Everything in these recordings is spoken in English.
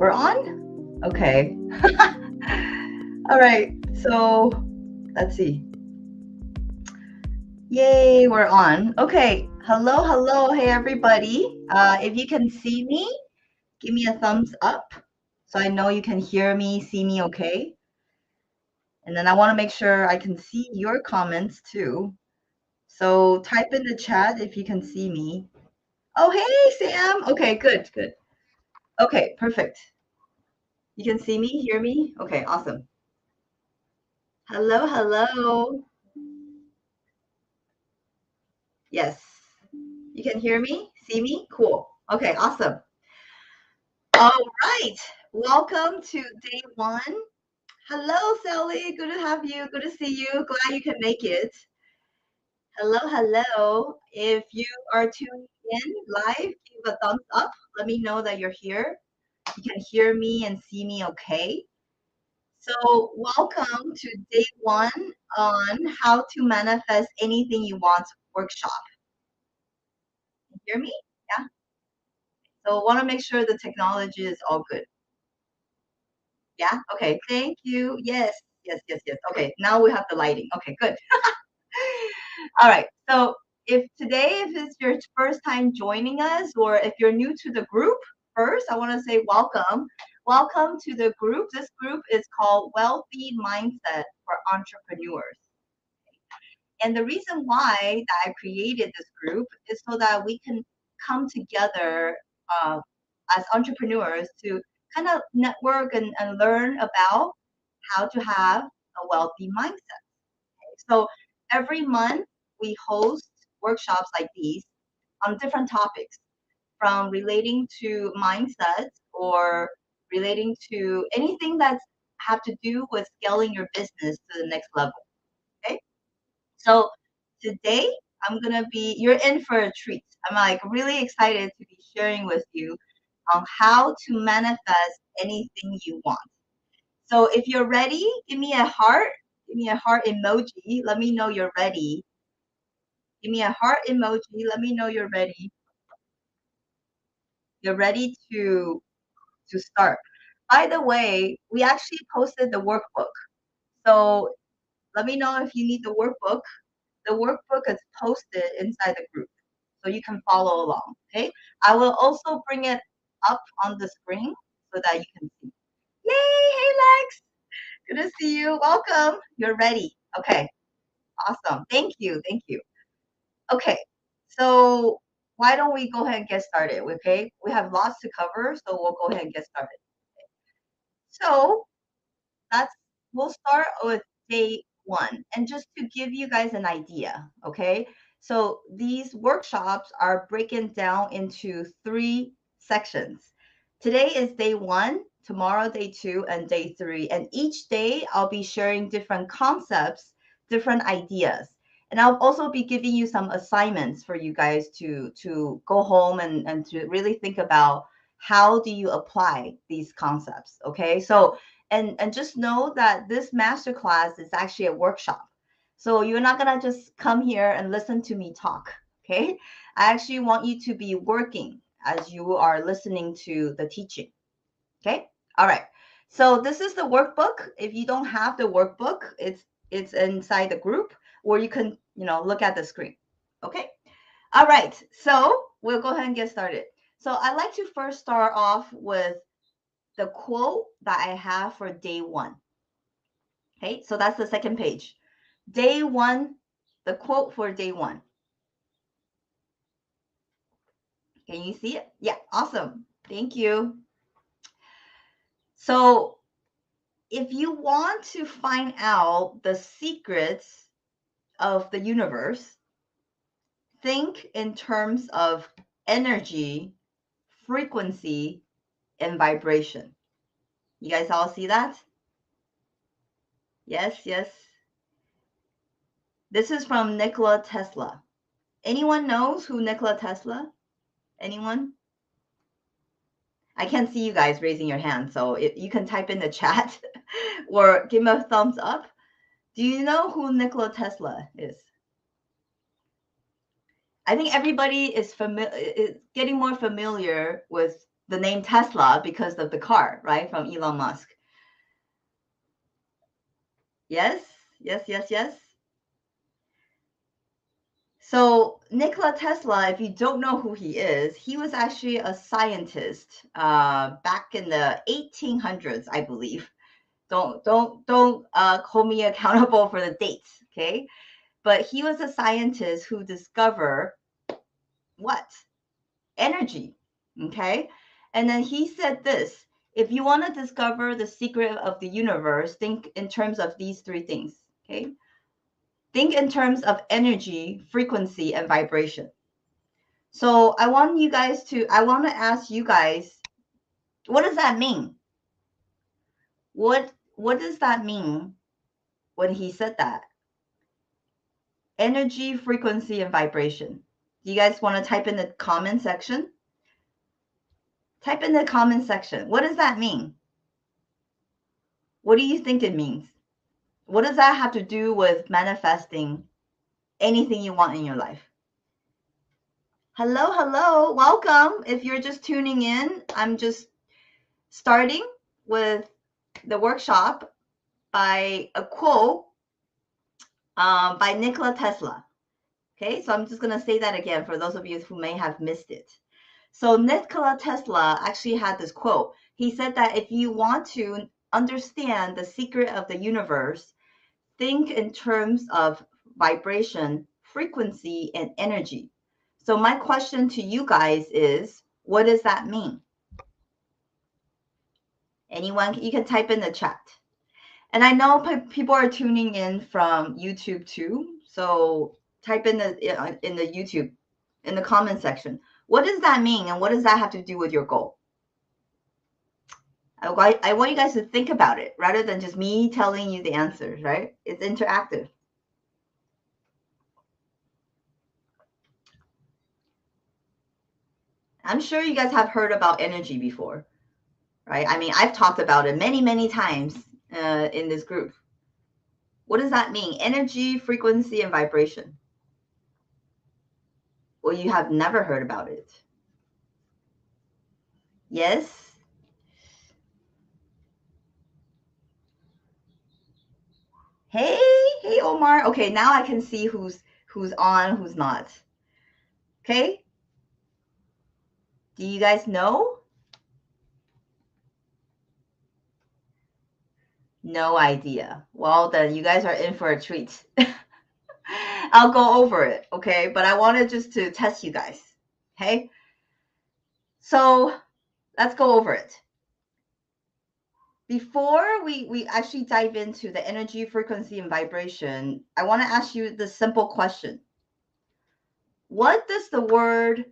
We're on? Okay. All right. So let's see. Yay, we're on. Okay. Hello, hello. Hey, everybody. If you can see me, give me a thumbs up so I know you can hear me, see me okay. And then I want to make sure I can see your comments too. So type in the chat if you can see me. Oh, hey, Sam. Okay, good, good. Okay, perfect. You can see me, hear me? Okay, awesome. Hello, hello. Yes. You can hear me, see me? Cool. Okay, awesome. All right. Welcome to day one. Hello, Sally. Good to have you. Good to see you. Glad you can make it. Hello, hello. If you are tuning in live, give a thumbs up. Let me know that you're here. You can hear me and see me okay. So, welcome to day one on how to manifest anything you want workshop. You hear me? Yeah. So, want to make sure the technology is all good. Yeah. Okay. Thank you. Yes. Yes. Yes. Yes. Okay. Now we have the lighting. Okay. Good. All right. So, if it's your first time joining us, or if you're new to the group, first I want to say welcome. Welcome to the group. This group is called Wealthy Mindset for Entrepreneurs. And the reason why that I created this group is so that we can come together uh, as entrepreneurs to kind of network and learn about how to have a wealthy mindset. So every month we host workshops like these on different topics, from relating to mindsets or relating to anything that's have to do with scaling your business to the next level. Okay. So today you're in for a treat. I'm like really excited to be sharing with you on how to manifest anything you want. So if you're ready, give me a heart. Give me a heart emoji. Let me know you're ready. Give me a heart emoji. Let me know you're ready. You're ready to start. By the way, we actually posted the workbook. So let me know if you need the workbook. The workbook is posted inside the group, so you can follow along. Okay. I will also bring it up on the screen so that you can see. Yay! Hey Lex, good to see you. Welcome. You're ready. Okay. Awesome. Thank you. Thank you. Okay. So why don't we go ahead and get started? Okay. We have lots to cover, so we'll go ahead and get started. So that's we'll start with day one. And just to give you guys an idea, okay? So these workshops are broken down into three sections. Today is day one, tomorrow day two, and day three. And each day I'll be sharing different concepts, different ideas. And I'll also be giving you some assignments for you guys to go home and to really think about how do you apply these concepts. Okay. So and just know that this masterclass is actually a workshop. So you're not going to just come here and listen to me talk. Okay. I actually want you to be working as you are listening to the teaching. Okay. All right. So this is the workbook. If you don't have the workbook, it's inside the group, or you can, look at the screen. Okay. All right. So we'll go ahead and get started. So I'd like to first start off with the quote that I have for day one. Okay, so that's the second page. Day one, the quote for day one. Can you see it? Yeah, awesome. Thank you. So if you want to find out the secrets of the universe, think in terms of energy, frequency, and vibration. You guys all see that? Yes, yes. This is from Nikola Tesla. Anyone knows who Nikola Tesla? Anyone? I can't see you guys raising your hand, so you can type in the chat or give me a thumbs up. Do you know who Nikola Tesla is? I think everybody is getting more familiar with the name Tesla because of the car, right? From Elon Musk. Yes, yes, yes, yes. So Nikola Tesla, if you don't know who he is, he was actually a scientist back in the 1800s, I believe. Don't hold me accountable for the dates, okay? But he was a scientist who discovered what? Energy, okay? And then he said this, if you want to discover the secret of the universe, think in terms of these three things, okay? Think in terms of energy, frequency, and vibration. So I want to ask you guys, what does that mean? What does that mean when he said that? Energy, frequency, and vibration. Do you guys want to type in the comment section? Type in the comment section. What does that mean? What do you think it means? What does that have to do with manifesting anything you want in your life? Hello, hello, welcome. If you're just tuning in, I'm just starting with the workshop by a quote by Nikola Tesla. Okay, so I'm just going to say that again for those of you who may have missed it. So Nikola Tesla actually had this quote. He said that if you want to understand the secret of the universe, think in terms of vibration, frequency, and energy. So my question to you guys is, what does that mean? Anyone, you can type in the chat. And I know people are tuning in from YouTube too. So type in the YouTube, in the comment section. What does that mean? And what does that have to do with your goal? I want you guys to think about it rather than just me telling you the answers, right? It's interactive. I'm sure you guys have heard about energy before, right? I mean, I've talked about it many, many times in this group. What does that mean? Energy, frequency, and vibration. Well, you have never heard about it. Yes? Hey, hey, Omar. Okay, now I can see who's on, who's not. Okay? Do you guys know? No idea. Well, then you guys are in for a treat. I'll go over it, okay? But I wanted just to test you guys, okay? So let's go over it. Before we actually dive into the energy, frequency, and vibration, I want to ask you the simple question. What does the word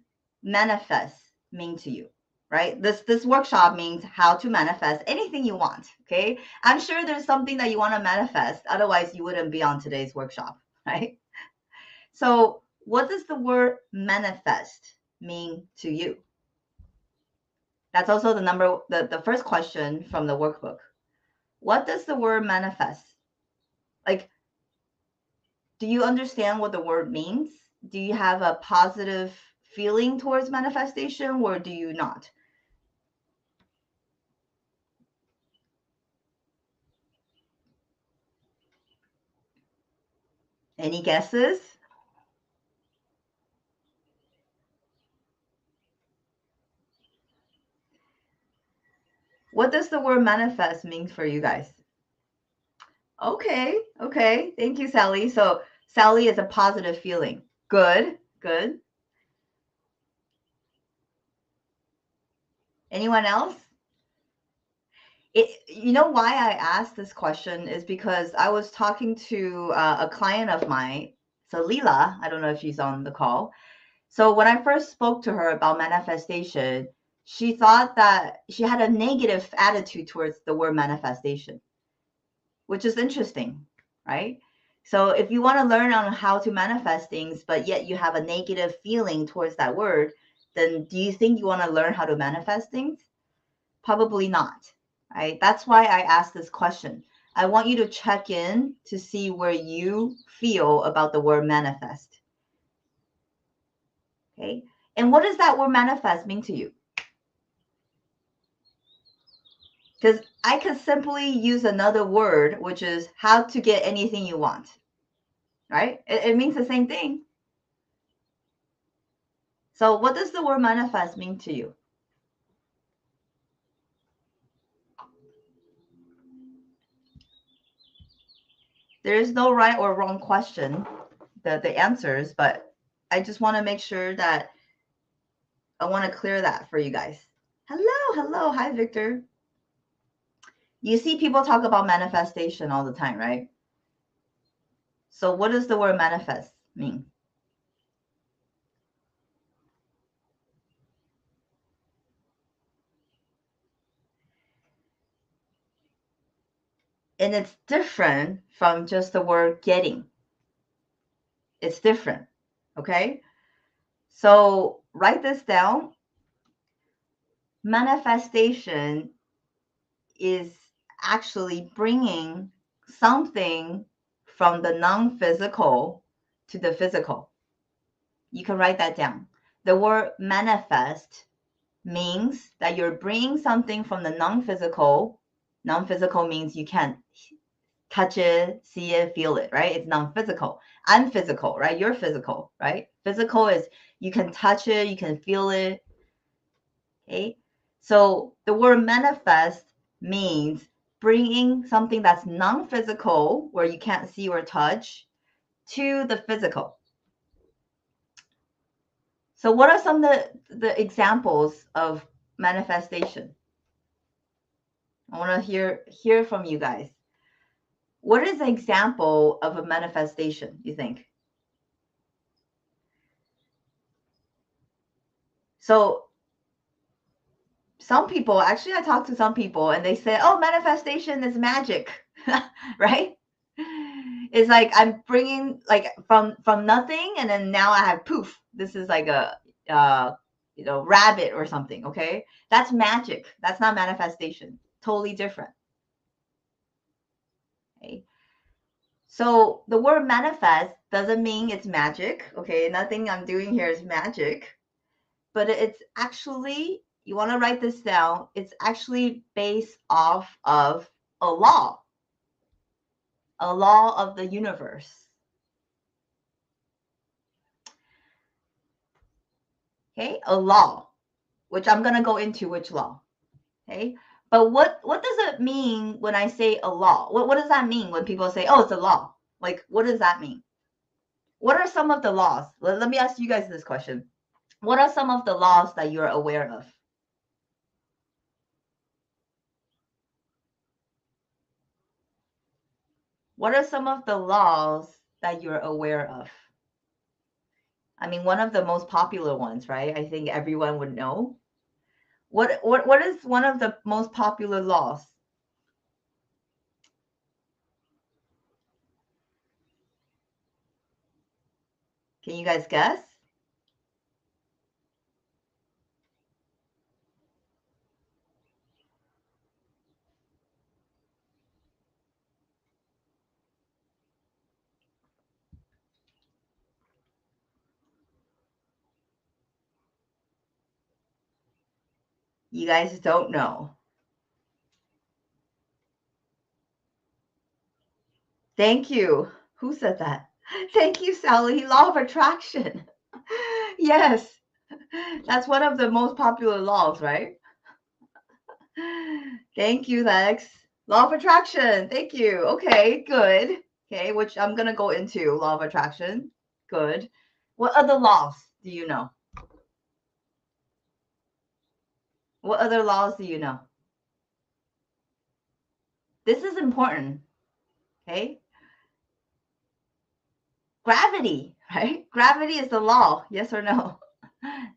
manifest mean to you? Right? This workshop means how to manifest anything you want, okay? I'm sure there's something that you want to manifest, otherwise you wouldn't be on today's workshop, right? So, what does the word manifest mean to you? That's also the first question from the workbook. What does the word manifest? Like, do you understand what the word means? Do you have a positive feeling towards manifestation or do you not? Any guesses? What does the word manifest mean for you guys? Okay, okay. Thank you, Sally. So Sally is a positive feeling. Good, good. Anyone else? You know why I asked this question is because I was talking to a client of mine. So Leela, I don't know if she's on the call. So when I first spoke to her about manifestation, she thought that she had a negative attitude towards the word manifestation, which is interesting, right? So if you want to learn on how to manifest things, but yet you have a negative feeling towards that word, then do you think you want to learn how to manifest things? Probably not, right? That's why I asked this question. I want you to check in to see where you feel about the word manifest. Okay. And what does that word manifest mean to you? Because I could simply use another word, which is how to get anything you want, right? It means the same thing. So what does the word manifest mean to you? There is no right or wrong question, the answers, but I just want to make sure that I want to clear that for you guys. Hello. Hi, Victor. You see people talk about manifestation all the time, right? So what does the word manifest mean? And it's different from just the word getting. It's different, okay? So write this down. Manifestation is actually bringing something from the non-physical to the physical. You can write that down. The word manifest means that you're bringing something from the non-physical. Non-physical means you can't touch it, see it, feel it, right? It's non-physical. I'm physical, right? You're physical, right? Physical is you can touch it, you can feel it. Okay. So the word manifest means bringing something that's non-physical, where you can't see or touch, to the physical. So what are some of the examples of manifestation? I want to hear from you guys. What is an example of a manifestation, you think? So some people, actually I talked to some people and they say, oh, manifestation is magic, right? It's like I'm bringing like from nothing, and then now I have poof. This is like a rabbit or something. Okay, that's magic. That's not manifestation. Totally different. Okay, so the word manifest doesn't mean it's magic. Okay, nothing I'm doing here is magic, but it's actually, you want to write this down. It's actually based off of a law of the universe. Okay, a law, which I'm going to go into which law. Okay, but what does it mean when I say a law? What does that mean when people say, oh, it's a law? Like, what does that mean? What are some of the laws? Let me ask you guys this question. What are some of the laws that you're aware of? What are some of the laws that you're aware of? I mean, one of the most popular ones, right? I think everyone would know. What is one of the most popular laws? Can you guys guess? You guys don't know. Thank you. Who said that? Thank you, Sally. Law of attraction. Yes, that's one of the most popular laws, right? Thank you, Lex. Law of attraction. Thank you. Okay, good. Okay, which I'm going to go into law of attraction. Good. What other laws do you know? What other laws do you know? This is important. Okay. Gravity, right? Gravity is the law. Yes or no?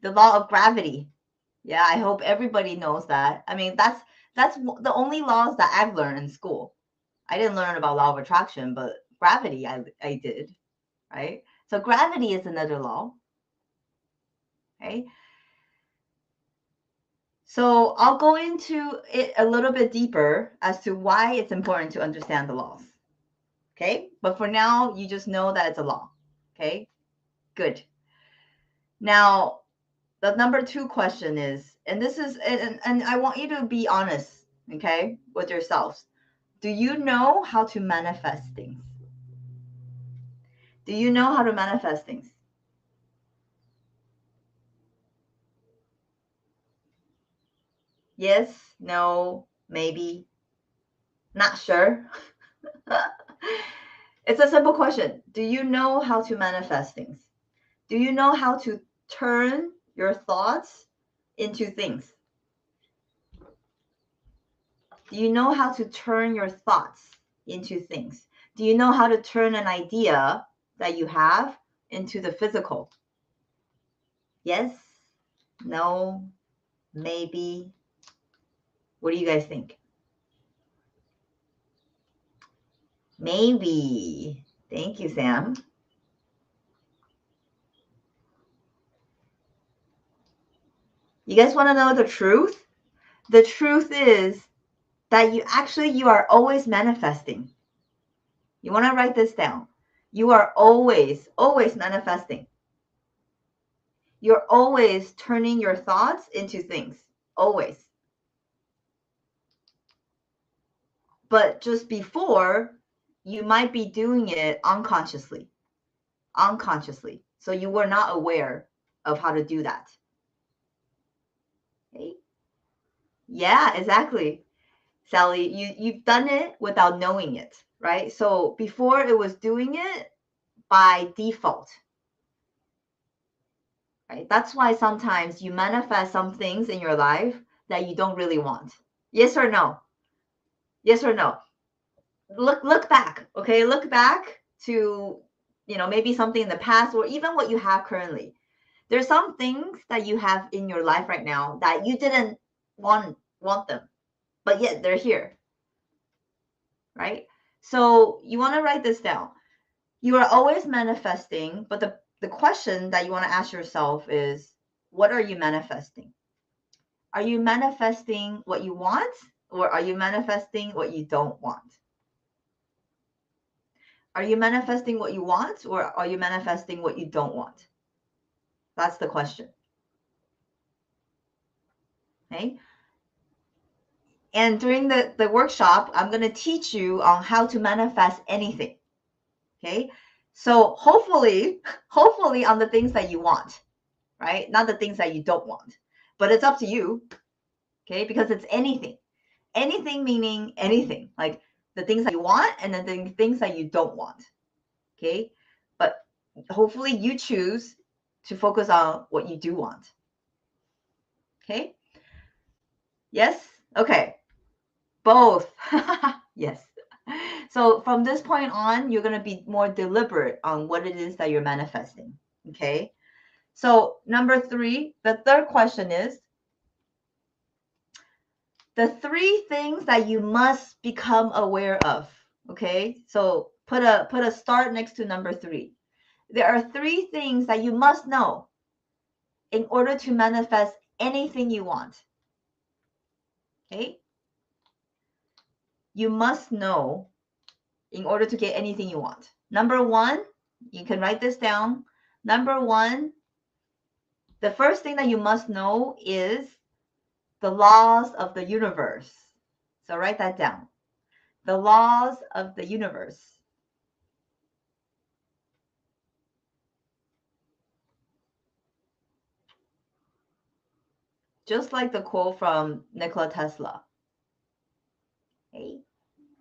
The law of gravity. Yeah, I hope everybody knows that. I mean, that's the only laws that I've learned in school. I didn't learn about law of attraction, but gravity I did, right? So gravity is another law. Okay. So I'll go into it a little bit deeper as to why it's important to understand the laws. Okay. But for now, you just know that it's a law. Okay. Good. Now, the number two question is, and this is, and I want you to be honest. okay, with yourselves. Do you know how to manifest things? Do you know how to manifest things? Yes, no, maybe, not sure. It's a simple question. Do you know how to manifest things? Do you know how to turn your thoughts into things? Do you know how to turn your thoughts into things? Do you know how to turn an idea that you have into the physical? Yes, no, maybe. What do you guys think? Maybe. Thank you, Sam. You guys want to know the truth? The truth is that you are always manifesting. You want to write this down. You are always manifesting. You're always turning your thoughts into things. Always. But just before, you might be doing it unconsciously. So you were not aware of how to do that. Okay? Yeah, exactly. Sally, you've done it without knowing it, right? So before it was doing it by default, right? That's why sometimes you manifest some things in your life that you don't really want. Yes or no? Yes or no? Look back, okay? Look back to, maybe something in the past or even what you have currently. There's some things that you have in your life right now that you didn't want them, but yet they're here, right? So you want to write this down. You are always manifesting, but the question that you want to ask yourself is, what are you manifesting? Are you manifesting what you want, or are you manifesting what you don't want? Are you manifesting what you want, or are you manifesting what you don't want? That's the question. Okay. And during the workshop, I'm going to teach you on how to manifest anything. Okay. So hopefully on the things that you want, right? Not the things that you don't want, but it's up to you. Okay. Because it's anything. Anything meaning anything, like the things that you want and then the things that you don't want. Okay. But hopefully you choose to focus on what you do want. Okay. Yes. Okay. Both. Yes. So from this point on, you're going to be more deliberate on what it is that you're manifesting. Okay. So number 3, the third question is the 3 things that you must become aware of. Okay. So put a start next to number 3. There are 3 things that you must know in order to manifest anything you want. Okay. You must know in order to get anything you want. Number 1, you can write this down. Number 1, the first thing that you must know is the laws of the universe. So write that down. The laws of the universe. Just like the quote from Nikola Tesla. Okay.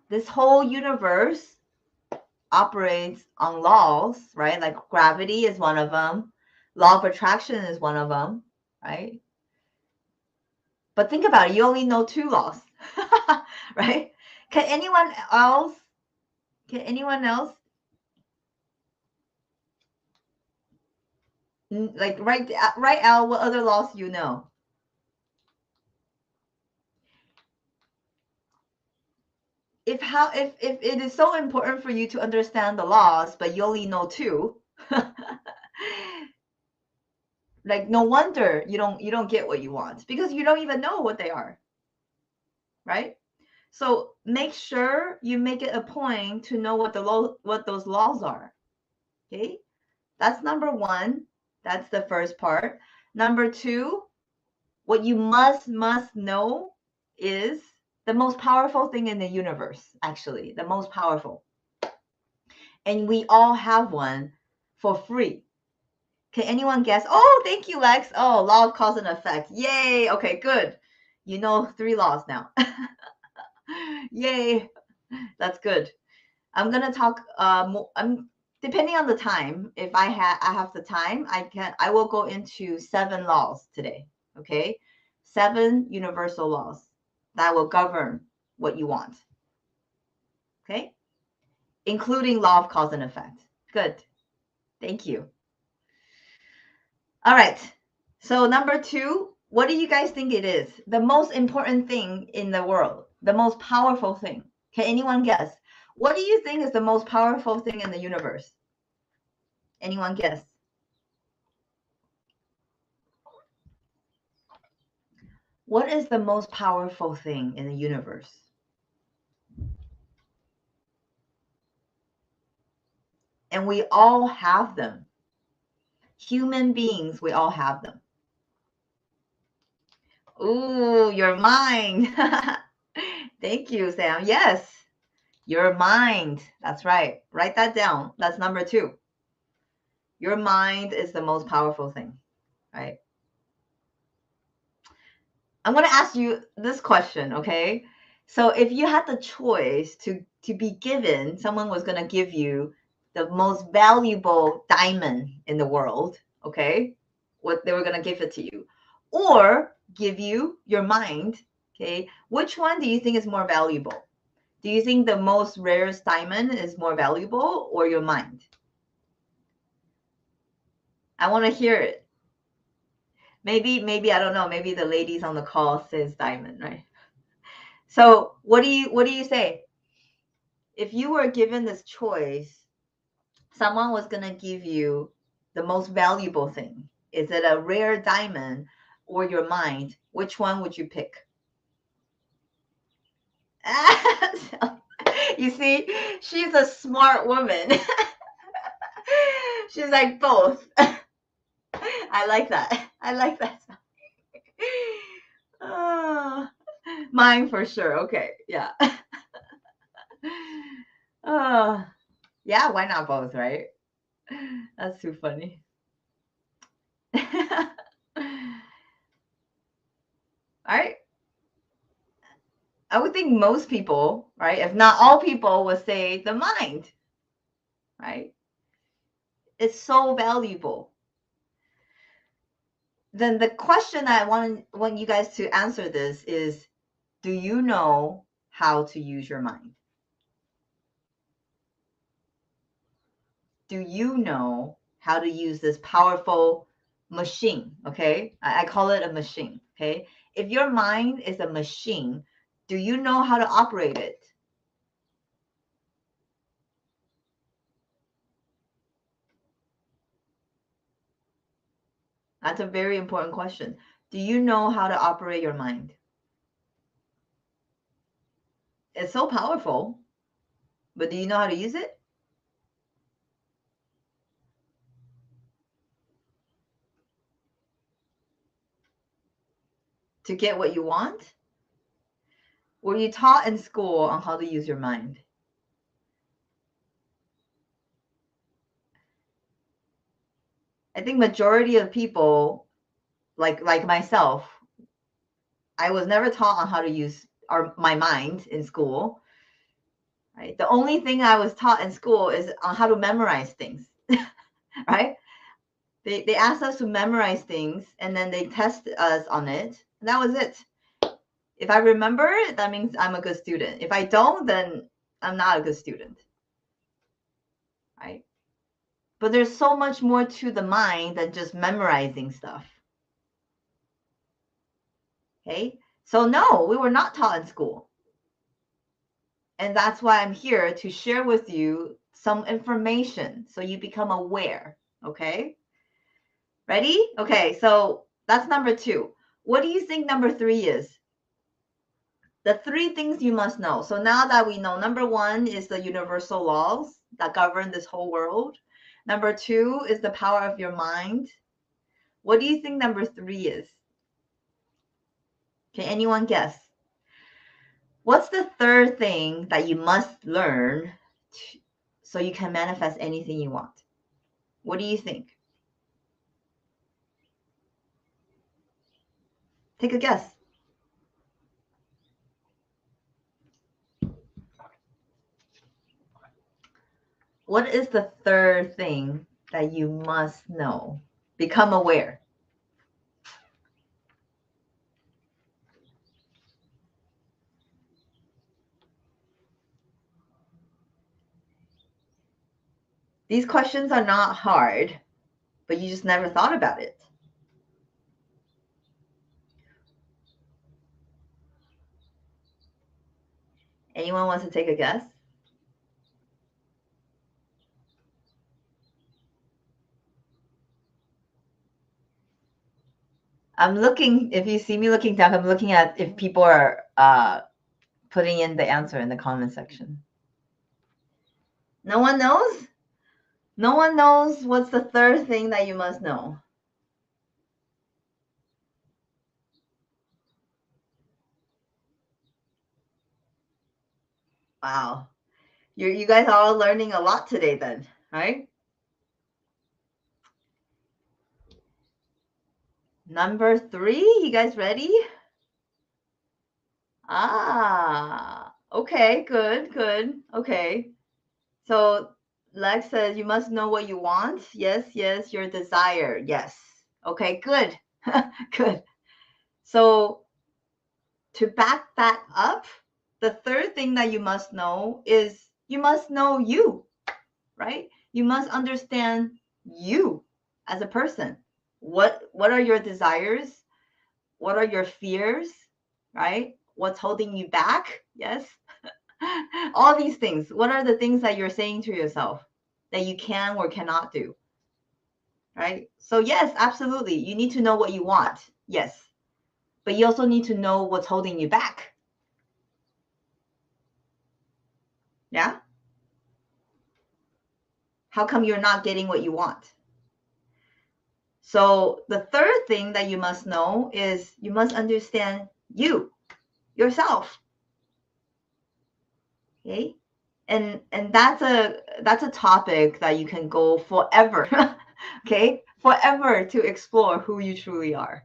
This whole universe operates on laws, right? Like gravity is one of them. Law of attraction is one of them, right? But think about it, you only know 2 laws, right? Can anyone else like write out what other laws you know? If it is so important for you to understand the laws, but you only know 2, like no wonder you don't get what you want, because you don't even know what they are, right? So make sure you make it a point to know what those laws are. Okay, that's number 1. That's the first part. Number 2, what you must know is The most powerful thing in the universe, actually, the most powerful. And we all have one for free. Can anyone guess? Oh, thank you, Lex. Oh, law of cause and effect. Yay. Okay, good. You know 3 laws now. Yay. That's good. I'm gonna talk. I'm depending on the time. If I have the time, I will go into 7 laws today. Okay, 7 universal laws that will govern what you want. Okay, including law of cause and effect. Good. Thank you. All right. So number 2, what do you guys think it is? The most important thing in the world, the most powerful thing. Can anyone guess? What do you think is the most powerful thing in the universe? Anyone guess? What is the most powerful thing in the universe? And we all have them. Human beings, we all have them. Ooh, your mind. Thank you, Sam. Yes, your mind. That's right. Write that down. That's number 2. Your mind is the most powerful thing, right? I'm going to ask you this question, okay? So if you had the choice to be given, someone was going to give you the most valuable diamond in the world, okay? What they were going to give it to you, or give you your mind, okay? Which one do you think is more valuable? Do you think the most rarest diamond is more valuable, or your mind? I want to hear it. Maybe I don't know. Maybe the ladies on the call says diamond, right? So what do you say? If you were given this choice, someone was gonna give you the most valuable thing. Is it a rare diamond or your mind? Which one would you pick? You see, she's a smart woman. She's like both. I like that. I like that. Oh, mine for sure. Okay, yeah. Oh, yeah, why not both, right? That's too funny. All right. I would think most people, right, if not all people, would say the mind, right? It's so valuable. Then the question I want you guys to answer this is, do you know how to use your mind? Do you know how to use this powerful machine? Okay, I call it a machine. Okay, if your mind is a machine, do you know how to operate it? That's a very important question. Do you know how to operate your mind? It's so powerful, but do you know how to use it? To get what you want? Were you taught in school on how to use your mind? I think majority of people, like myself, I was never taught on how to use my mind in school. Right? The only thing I was taught in school is on how to memorize things. Right? They asked us to memorize things, and then they test us on it. And that was it. If I remember it, that means I'm a good student. If I don't, then I'm not a good student. Right? But there's so much more to the mind than just memorizing stuff. Okay? So no, we were not taught in school. And that's why I'm here to share with you some information so you become aware. Okay? Ready? Okay, so that's number 2. What do you think number 3 is? The 3 things you must know. So now that we know, number 1 is the universal laws that govern this whole world. Number 2 is the power of your mind. What do you think number 3 is? Can anyone guess? What's the third thing that you must learn so you can manifest anything you want? What do you think? Take a guess. What is the third thing that you must know? Become aware. These questions are not hard, but you just never thought about it. Anyone wants to take a guess? I'm looking, if you see me looking down, I'm looking at if people are putting in the answer in the comment section. No one knows? No one knows what's the third thing that you must know. Wow. You guys are all learning a lot today then, right? Number 3, you guys ready? Okay, good. Okay. So Lex says you must know what you want. Yes, your desire. Yes. Okay, good. Good. So to back that up, the third thing that you must know is you must know you, right? You must understand you as a person. What are your desires? What are your fears, right? What's holding you back? Yes. All these things. What are the things that you're saying to yourself that you can or cannot do? Right? So, yes, absolutely. You need to know what you want. Yes. But you also need to know what's holding you back. Yeah? How come you're not getting what you want? So, the third thing that you must know is you must understand you, yourself. Okay? And that's a topic that you can go forever. Okay? Forever to explore who you truly are.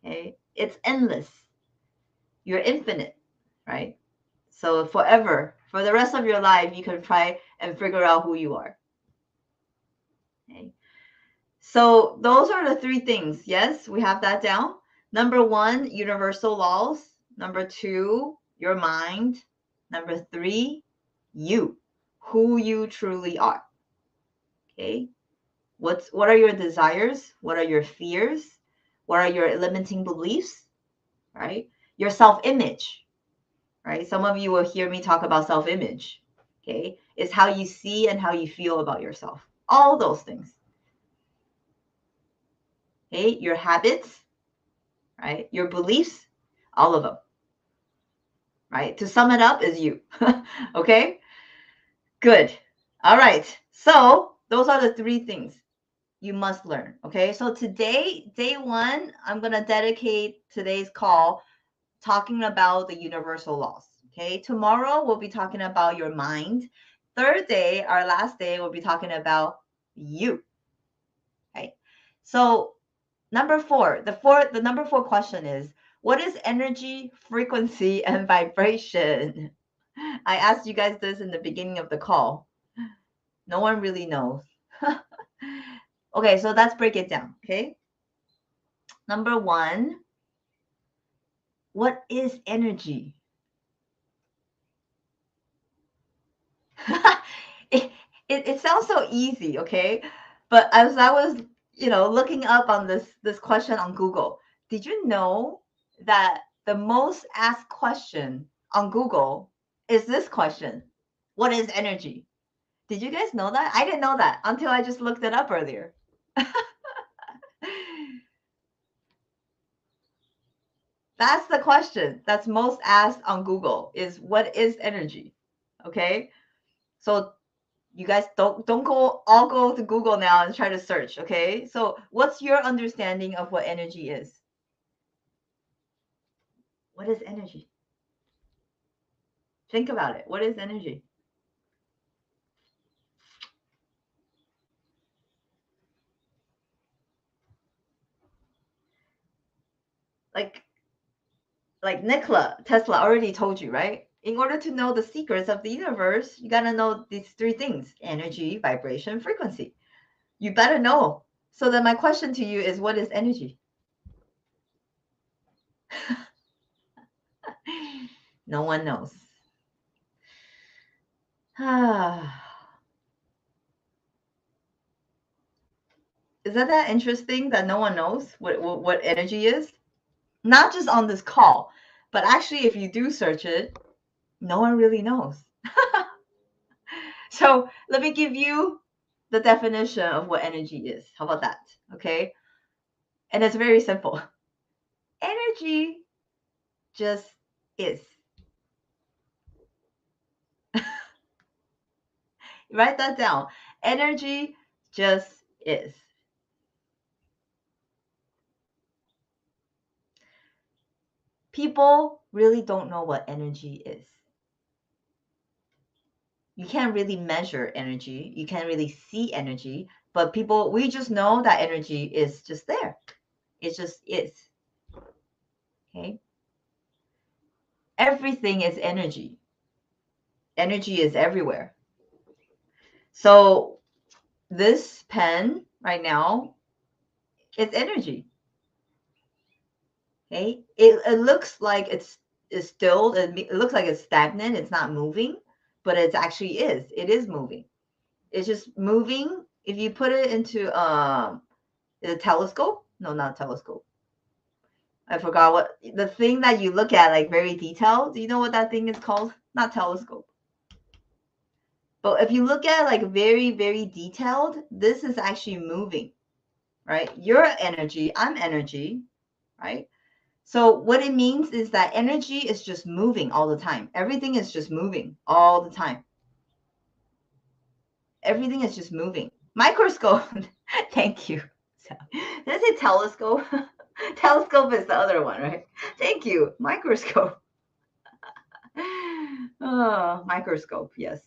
Okay? It's endless. You're infinite, right? So forever, for the rest of your life, you can try and figure out who you are. Okay? So those are the 3 things. Yes, we have that down. Number 1, universal laws. Number 2, your mind. Number 3, you, who you truly are. Okay? What are your desires? What are your fears? What are your limiting beliefs? Right? Your self-image. Right? Some of you will hear me talk about self-image. Okay? It's how you see and how you feel about yourself. All those things. Okay? Your habits, right? Your beliefs, all of them. Right? To sum it up is you. Okay? Good. All right. So those are the 3 things you must learn. Okay? So today, day 1, I'm going to dedicate today's call talking about the universal laws. Okay? Tomorrow we'll be talking about your mind. Third day, our last day, we'll be talking about you. Okay? So number 4, the number 4 question is, what is energy, frequency, and vibration? I asked you guys this in the beginning of the call. No one really knows. Okay, so let's break it down. Okay. Number 1, what is energy? it sounds so easy, okay? But as I was, looking up on this question on Google, did you know that the most asked question on Google is this question? What is energy? Did you guys know that? I didn't know that until I just looked it up earlier. That's the question that's most asked on Google is what is energy? Okay? So you guys don't go to Google now and try to search, okay? So what's your understanding of what energy is? What is energy? Think about it. What is energy? Like Nikola Tesla already told you, right? In order to know the secrets of the universe, you got to know these three things: energy, vibration, frequency. You better know. So then my question to you is, what is energy? No one knows. Isn't that interesting that no one knows what energy is? Not just on this call, but actually if you do search it, no one really knows. So let me give you the definition of what energy is. How about that? Okay. And it's very simple. Energy just is. Write that down. Energy just is. People really don't know what energy is. You can't really measure energy. You can't really see energy, but we just know that energy is just there. It just is. Okay. Everything is energy. Energy is everywhere. So this pen right now, it's energy. Okay. It looks like it's still, it looks like it's stagnant. It's not moving, but it actually is. It is moving. It's just moving. If you put it into a telescope, no, not a telescope. I forgot what the thing that you look at, like very detailed. Do you know what that thing is called? Not telescope. But if you look at like very, very detailed, this is actually moving, right? You're energy, I'm energy, right? So what it means is that energy is just moving all the time. Everything is just moving all the time. Everything is just moving. Microscope. Thank you. So, did I say telescope? Telescope is the other one, right? Thank you. Microscope. Oh, microscope. Yes.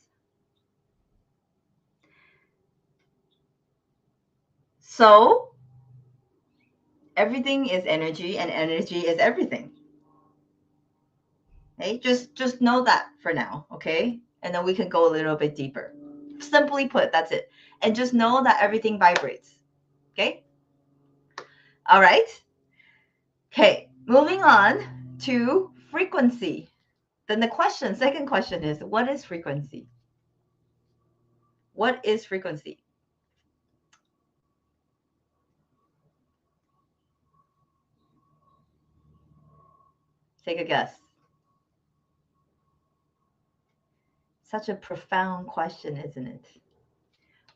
So everything is energy, and energy is everything. Okay, just know that for now, okay? And then we can go a little bit deeper. Simply put, that's it. And just know that everything vibrates. Okay? All right. Okay, moving on to frequency. Then the second question is, what is frequency? What is frequency? Take a guess. Such a profound question, isn't it?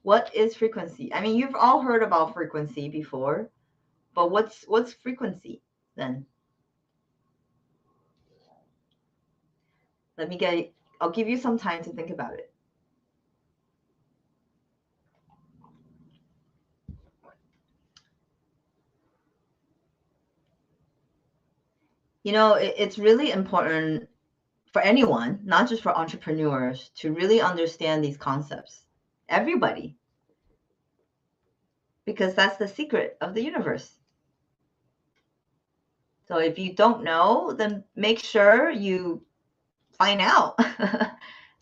What is frequency? I mean, you've all heard about frequency before, but what's frequency then? I'll give you some time to think about it. You know, it's really important for anyone, not just for entrepreneurs, to really understand these concepts. Everybody. Because that's the secret of the universe. So if you don't know, then make sure you find out,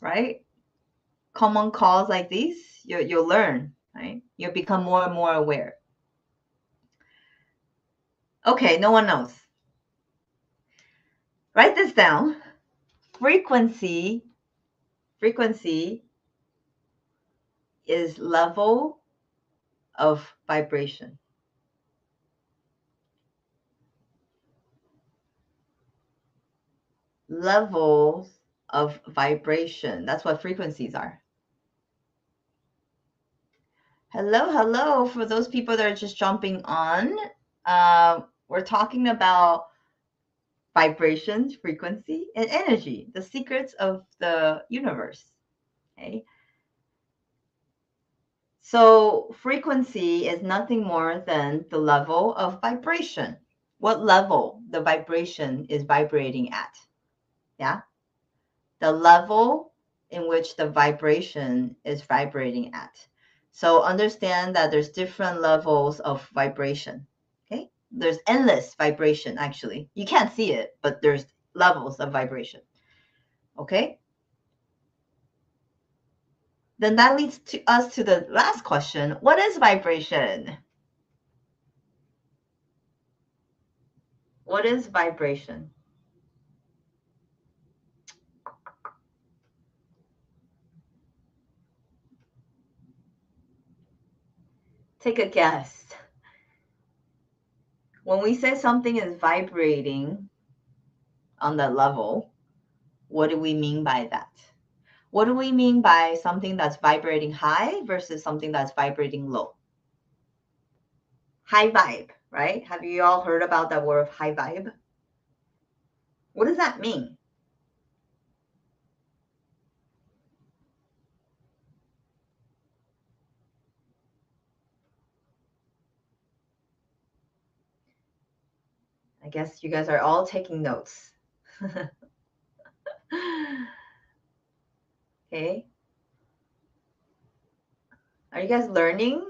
right? Common calls like these, you'll learn, right? You'll become more and more aware. Okay, no one knows. Write this down. Frequency is level of vibration. Levels of vibration. That's what frequencies are. Hello, hello. For those people that are just jumping on, we're talking about vibrations, frequency, and energy, the secrets of the universe. Okay. So frequency is nothing more than the level of vibration. What level the vibration is vibrating at. Yeah. the level in which the vibration is vibrating at. So understand that there's different levels of vibration. Okay? There's endless vibration, actually. You can't see it, but there's levels of vibration. Okay? Then that leads to us to the last question. What is vibration? What is vibration? Take a guess. When we say something is vibrating on that level, what do we mean by that? What do we mean by something that's vibrating high versus something that's vibrating low? High vibe, right? Have you all heard about that word high vibe? What does that mean? I guess you guys are all taking notes. Okay. Are you guys learning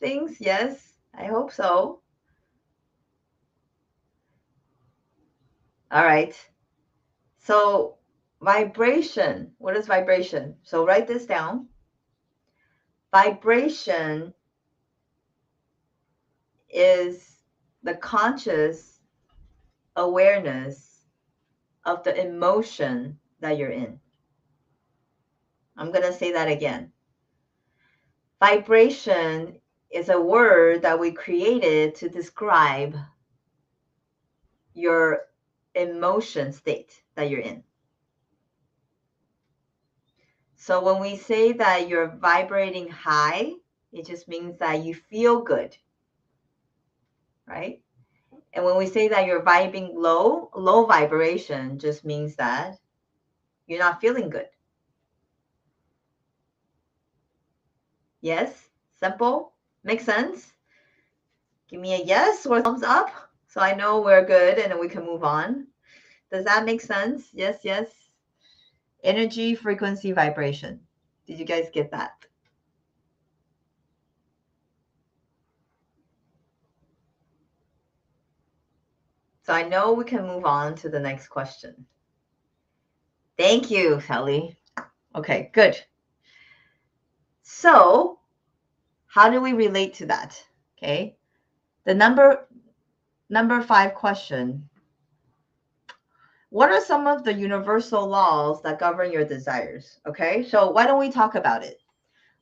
things? Yes, I hope so. All right. So vibration, what is vibration? So write this down. Vibration is the conscious awareness of the emotion that you're in. I'm going to say that again. Vibration is a word that we created to describe your emotion state that you're in. So when we say that you're vibrating high, it just means that you feel good, right? And when we say that you're vibing low, low vibration just means that you're not feeling good. Yes? Simple? Makes sense? Give me a yes or a thumbs up so I know we're good and then we can move on. Does that make sense? Yes, yes. Energy, frequency, vibration. Did you guys get that? So I know we can move on to the next question. Thank you, Kelly. Okay, good. So how do we relate to that? Okay. The number 5 question. What are some of the universal laws that govern your desires? Okay, so why don't we talk about it?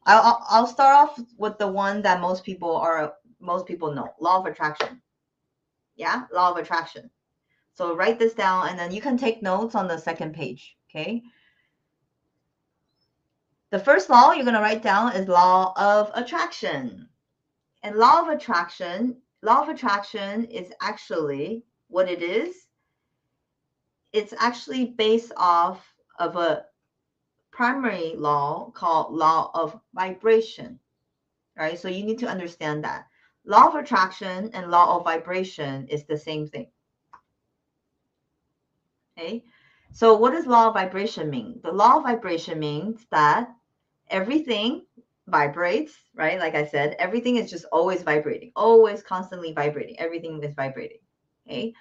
I'll start off with the one that most people know, law of attraction. Yeah, law of attraction. So write this down and then you can take notes on the second page. Okay. The first law you're going to write down is law of attraction. And law of attraction is actually what it is. It's actually based off of a primary law called law of vibration, right? So you need to understand that law of attraction and law of vibration is the same thing. Okay, so what does law of vibration mean? The law of vibration means that everything vibrates, right? Like I said, everything is just always vibrating, always constantly vibrating. Everything is vibrating. Okay,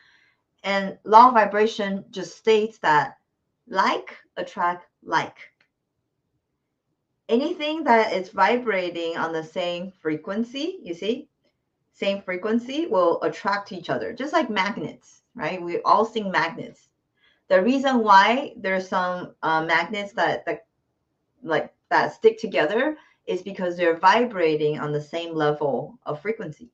and law of vibration just states that like attract like. Anything that is vibrating on the same frequency, you see, same frequency will attract each other, just like magnets, right? We all sing magnets. The reason why there's some magnets that stick together is because they're vibrating on the same level of frequency.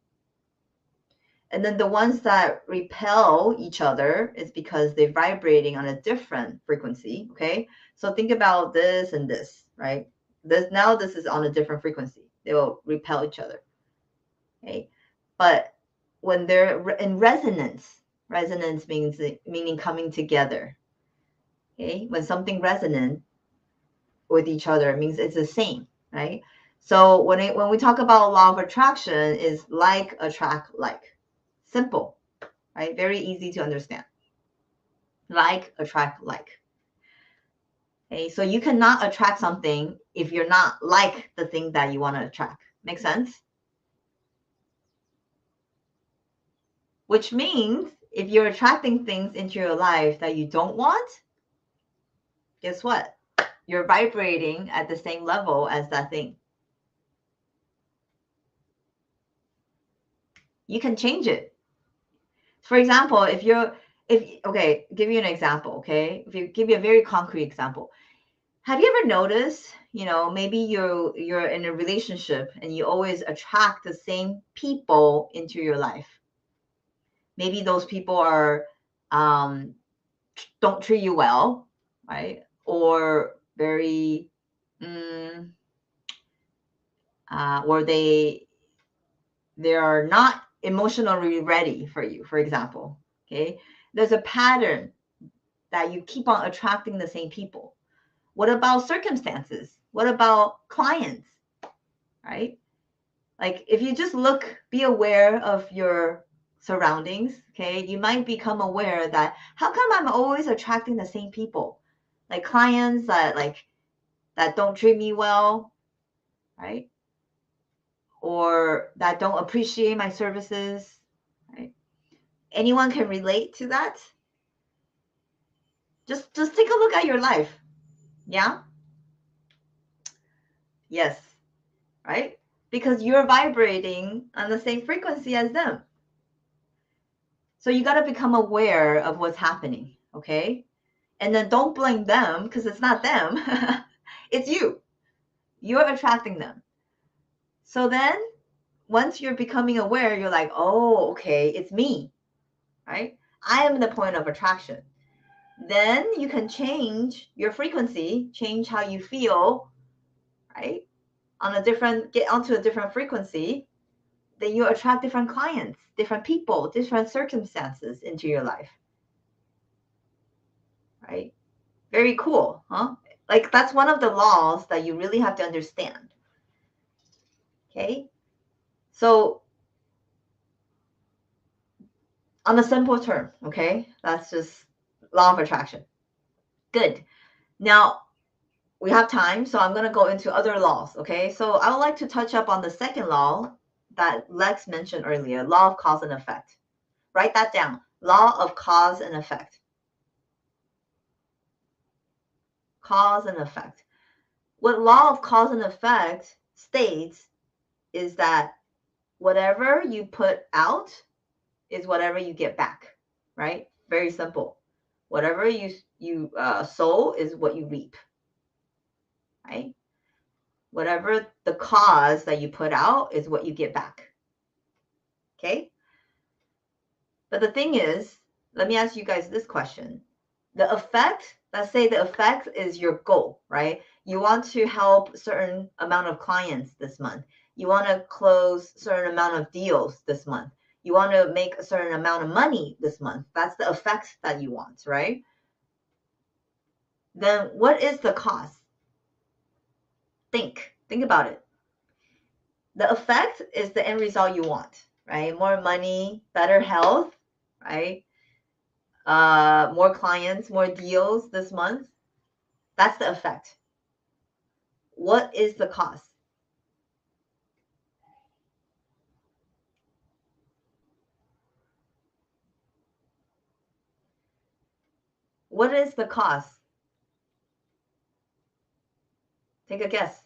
And then the ones that repel each other is because they're vibrating on a different frequency. Okay, so think about this and this, right? This is on a different frequency. They will repel each other. Okay, but when they're in resonance means meaning coming together. Okay, when something resonant with each other, it means it's the same, right? So when we talk about law of attraction, is like attract like. Simple, right? Very easy to understand. Like attract like. Okay, so you cannot attract something if you're not like the thing that you want to attract. Make sense? Which means if you're attracting things into your life that you don't want, guess what? You're vibrating at the same level as that thing. You can change it. For example, okay, give you an example, okay? If you give you a very concrete example. Have you ever noticed, maybe you're in a relationship and you always attract the same people into your life. Maybe those people are don't treat you well, right? Or very or they are not emotionally ready for you, for example. Okay. There's a pattern that you keep on attracting the same people. What about circumstances? What about clients? Right? Like if you just be aware of your surroundings, okay, you might become aware that how come I'm always attracting the same people? Like clients that don't treat me well, right? Or that don't appreciate my services, right? Anyone can relate to that? Just take a look at your life. Yeah? Yes, right? Because you're vibrating on the same frequency as them. So you got to become aware of what's happening, okay? And then don't blame them because it's not them. It's you. You're attracting them. So then once you're becoming aware, you're like, oh, okay, it's me, right? I am the point of attraction. Then you can change your frequency, change how you feel, right? Get onto a different frequency. Then you attract different clients, different people, different circumstances into your life, right? Very cool, huh? Like that's one of the laws that you really have to understand. Okay. So on a simple term, okay, that's just law of attraction. Good. Now we have time, so I'm going to go into other laws, okay? So I would like to touch up on the second law that Lex mentioned earlier, law of cause and effect. Write that down. Law of cause and effect. Cause and effect. What law of cause and effect states is that whatever you put out is whatever you get back, right? Very simple. Whatever you sow is what you reap, right? Whatever the cause that you put out is what you get back. Okay? But the thing is, let me ask you guys this question. The effect, let's say the effect is your goal, right? You want to help certain amount of clients this month. You want to close certain amount of deals this month. You want to make a certain amount of money this month. That's the effect that you want, right? Then what is the cost? Think about it. The effect is the end result you want, right? More money, better health, right? More clients, more deals this month. That's the effect. What is the cost? What is the cost? Take a guess.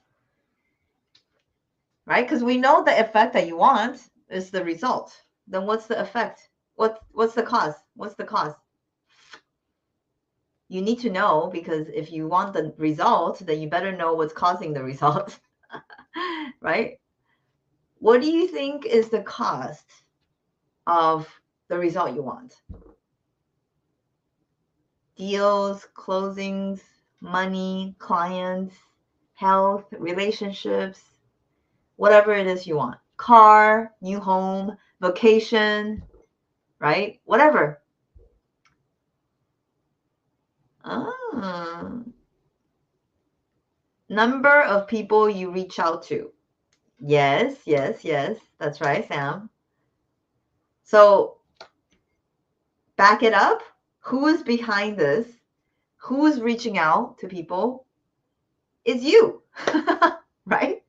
Right? Because we know the effect that you want is the result. Then what's the effect? What's the cost? What's the cost? You need to know, because if you want the result, then you better know what's causing the result. Right? What do you think is the cost of the result you want? Deals, closings, money, clients, health, relationships, whatever it is you want. Car, new home, vacation, right? Whatever. Ah. Number of people you reach out to. Yes, yes, yes. That's right, Sam. So back it up. Who is behind this? who's reaching out to people? It's you, right?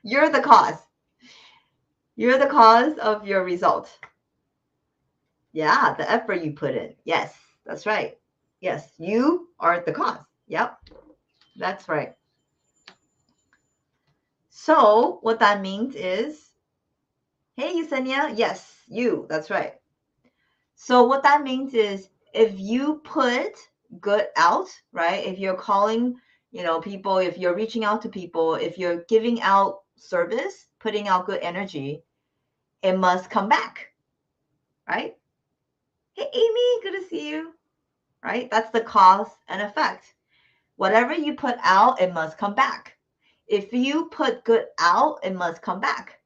You're the cause. You're the cause of your result. Yeah, the effort you put in. Yes, that's right. Yes, you are the cause. Yep, that's right. So what that means is, hey, Yesenia, yes, you, that's right. So what that means is if you put good out, right? If you're calling, people, if you're reaching out to people, if you're giving out service, putting out good energy, it must come back, right? Hey, Amy, good to see you, right? That's the cause and effect. Whatever you put out, it must come back. If you put good out, it must come back.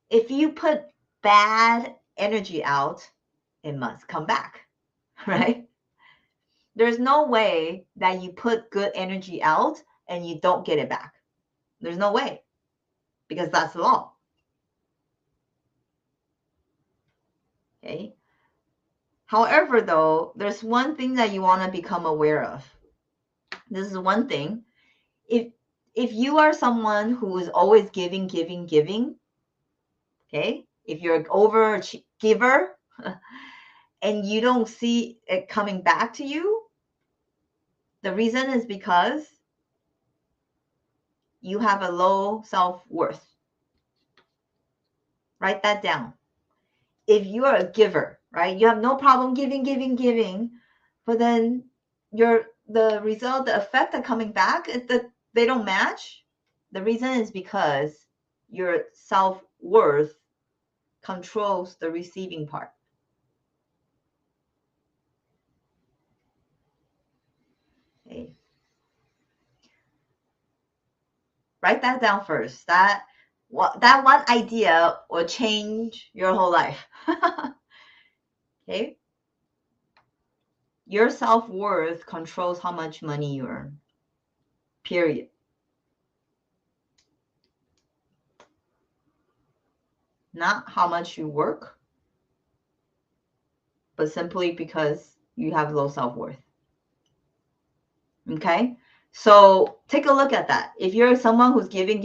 If you put bad energy out, it must come back, right? There's no way that you put good energy out and you don't get it back. There's no way, because that's the law. Okay. However, though, there's one thing that you want to become aware of. This is one thing. If you are someone who is always giving, okay, if you're an overgiver and you don't see it coming back to you, the reason is because you have a low self-worth. Write that down. If you are a giver, right, you have no problem giving, but then the result, the effect that coming back is that they don't match. The reason is because your self-worth controls the receiving part. Okay. Write that down first. That one idea will change your whole life. Okay. Your self-worth controls how much money you earn. Period. Not how much you work, but simply because you have low self-worth. Okay? So take a look at that. If you're someone who's giving,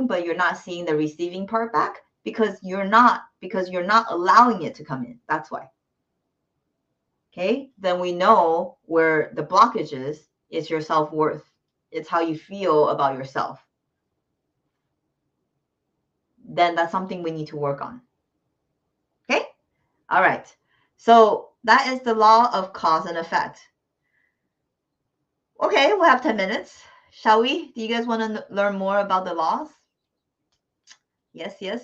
but you're not seeing the receiving part back, because you're not allowing it to come in. That's why. Okay? Then we know where the blockage is your self-worth. It's how you feel about yourself. Then that's something we need to work on. Okay? All right. So that is the law of cause and effect. Okay, we'll have 10 minutes. Shall we? Do you guys want to learn more about the laws? Yes, yes.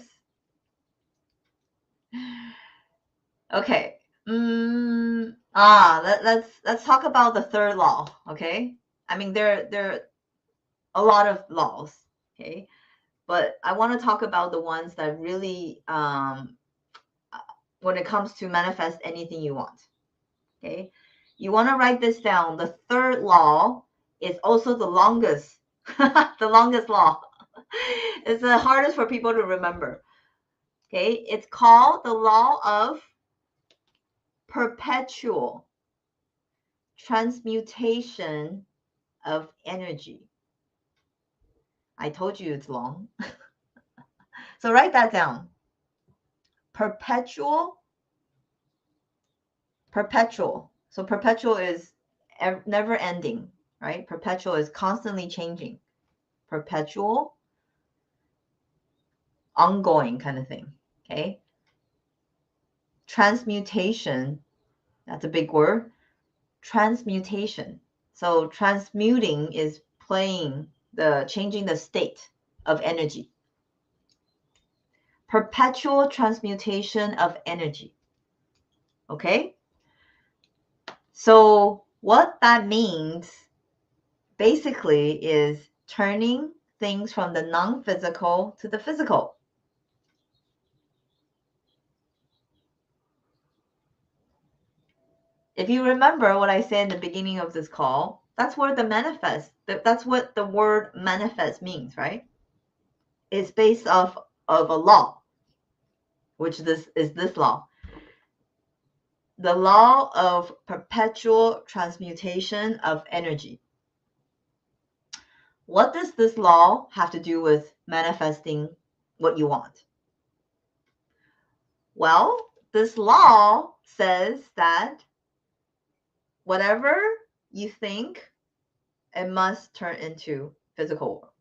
Okay. Let's talk about the third law, okay? I mean, there are a lot of laws, okay? But I want to talk about the ones that really when it comes to manifest anything you want. Okay? You want to write this down. The third law is also the longest, the longest law. It's the hardest for people to remember. Okay? It's called the law of perpetual transmutation of energy. I told you it's long. So write that down. Perpetual. So perpetual is never ending, right? Perpetual is constantly changing. Perpetual, ongoing kind of thing, okay? Transmutation, that's a big word. Transmutation. So transmuting is changing the state of energy. Perpetual transmutation of energy. Okay? So what that means basically is turning things from the non-physical to the physical. If you remember what I said in the beginning of this call, that's where that's what the word manifest means, right? It's based off of a law, which this is this law. the law of perpetual transmutation of energy. What does this law have to do with manifesting what you want? Well, this law says that whatever you think, it must turn into physical world.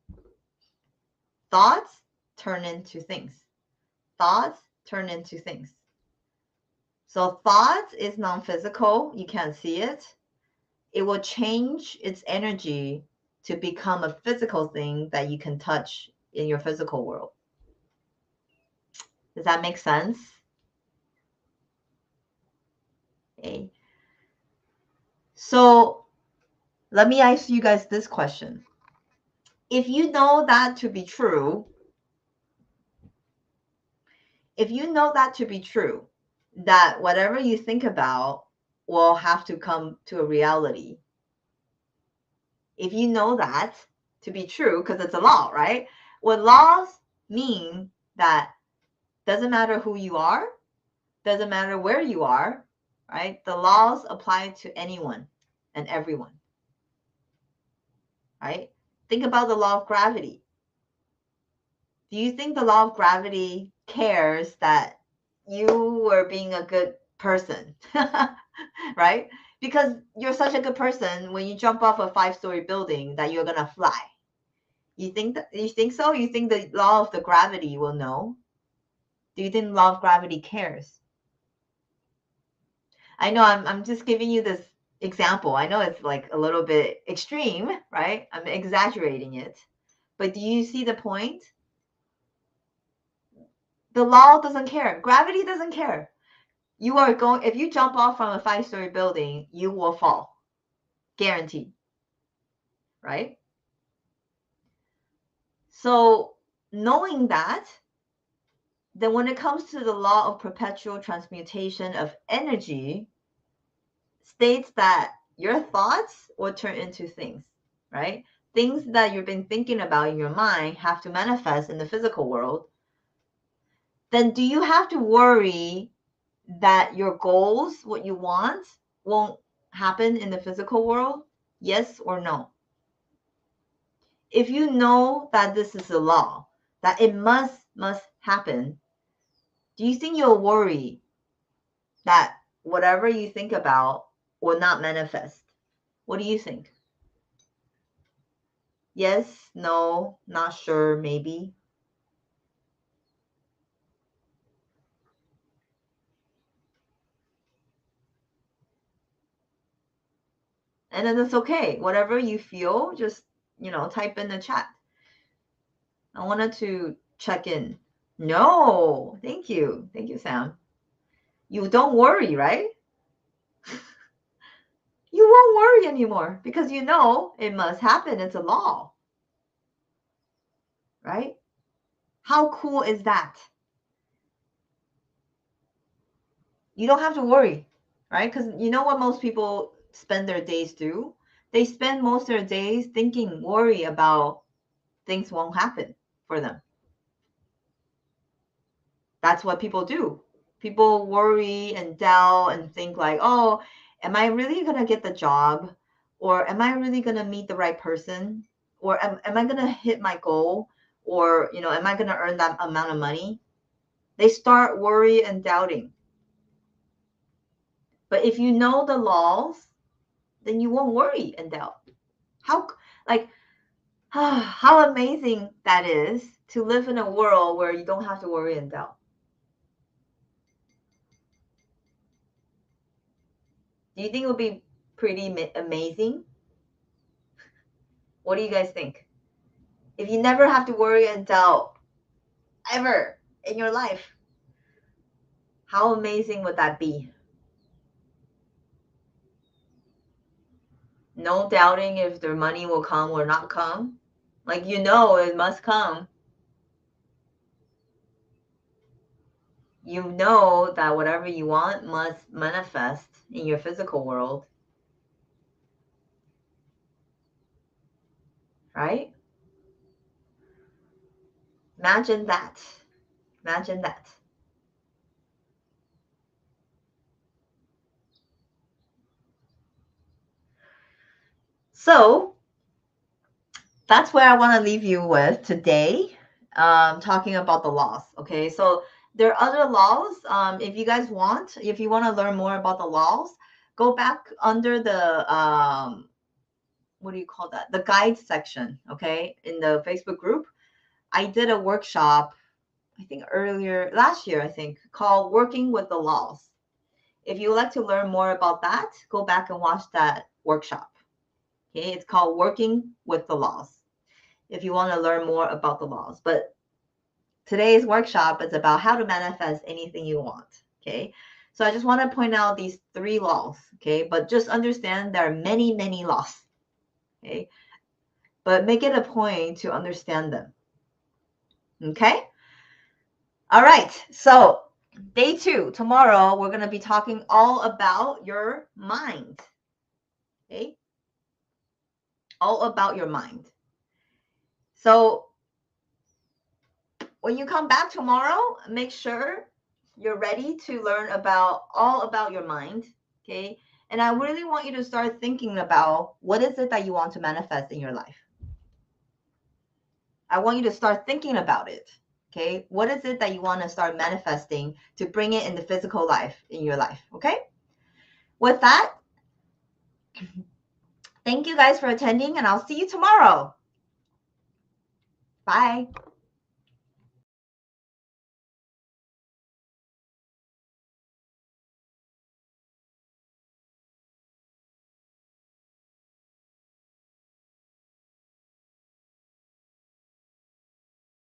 Thoughts turn into things. Thoughts turn into things. So thoughts is non-physical. You can't see it. It will change its energy to become a physical thing that you can touch in your physical world. Does that make sense? Okay. So let me ask you guys this question. If you know that to be true, that whatever you think about will have to come to a reality. If you know that to be true, because it's a law, right? What laws mean that doesn't matter who you are, doesn't matter where you are, right? The laws apply to anyone and everyone, right? Think about the law of gravity. Do you think the law of gravity cares that you were being a good person, right? Because you're such a good person, when you jump off a 5-story building, that you're gonna fly. You think so? You think the law of the gravity will know? Do you think the law of gravity cares? I know I'm just giving you this example. I know it's like a little bit extreme, right? I'm exaggerating it. But do you see the point? The law doesn't care. Gravity doesn't care. You are going, if you jump off from a 5-story building, you will fall. Guaranteed. Right? So knowing that, then when it comes to the law of perpetual transmutation of energy, states that your thoughts will turn into things, right? Things that you've been thinking about in your mind have to manifest in the physical world. Then do you have to worry that your goals, what you want, won't happen in the physical world? Yes or no? If you know that this is a law, that it must happen, do you think you'll worry that whatever you think about will not manifest? What do you think? Yes, no, not sure, maybe. And then it's okay. Whatever you feel, just, type in the chat. I wanted to check in. No, thank you. Thank you, Sam. You don't worry, right? You won't worry anymore because you know it must happen. It's a law, right? How cool is that? You don't have to worry, right? Because you know what most people spend their days do? They spend most of their days thinking, worry about things won't happen for them. That's what people do. People worry and doubt and think like, oh, am I really going to get the job? Or am I really going to meet the right person? Or am I going to hit my goal? Or, am I going to earn that amount of money? They start worry and doubting. But if you know the laws, then you won't worry and doubt. How, like, how amazing that is to live in a world where you don't have to worry and doubt. Do you think it would be pretty amazing? What do you guys think? If you never have to worry and doubt ever in your life, how amazing would that be? No doubting if the money will come or not come. Like, it must come. You know that whatever you want must manifest in your physical world. Right? Imagine that. Imagine that. So that's where I want to leave you with today, talking about the laws. Okay, so there are other laws. If you guys want, if you want to learn more about the laws, go back under the what do you call that? The guide section. Okay, in the Facebook group, I did a workshop. I think earlier last year, I think, called "Working with the Laws." If you would like to learn more about that, go back and watch that workshop. Okay, it's called "Working with the Laws." If you want to learn more about the laws. But today's workshop is about how to manifest anything you want. Okay. So I just want to point out these 3 laws. Okay. But just understand there are many, many laws. Okay. But make it a point to understand them. Okay. All right. So day 2, tomorrow, we're going to be talking all about your mind. Okay. All about your mind. So when you come back tomorrow, make sure you're ready to learn about all about your mind. Okay. And I really want you to start thinking about what is it that you want to manifest in your life. I want you to start thinking about it. Okay. What is it that you want to start manifesting to bring it in the physical life in your life? Okay. With that, thank you guys for attending, and I'll see you tomorrow. Bye.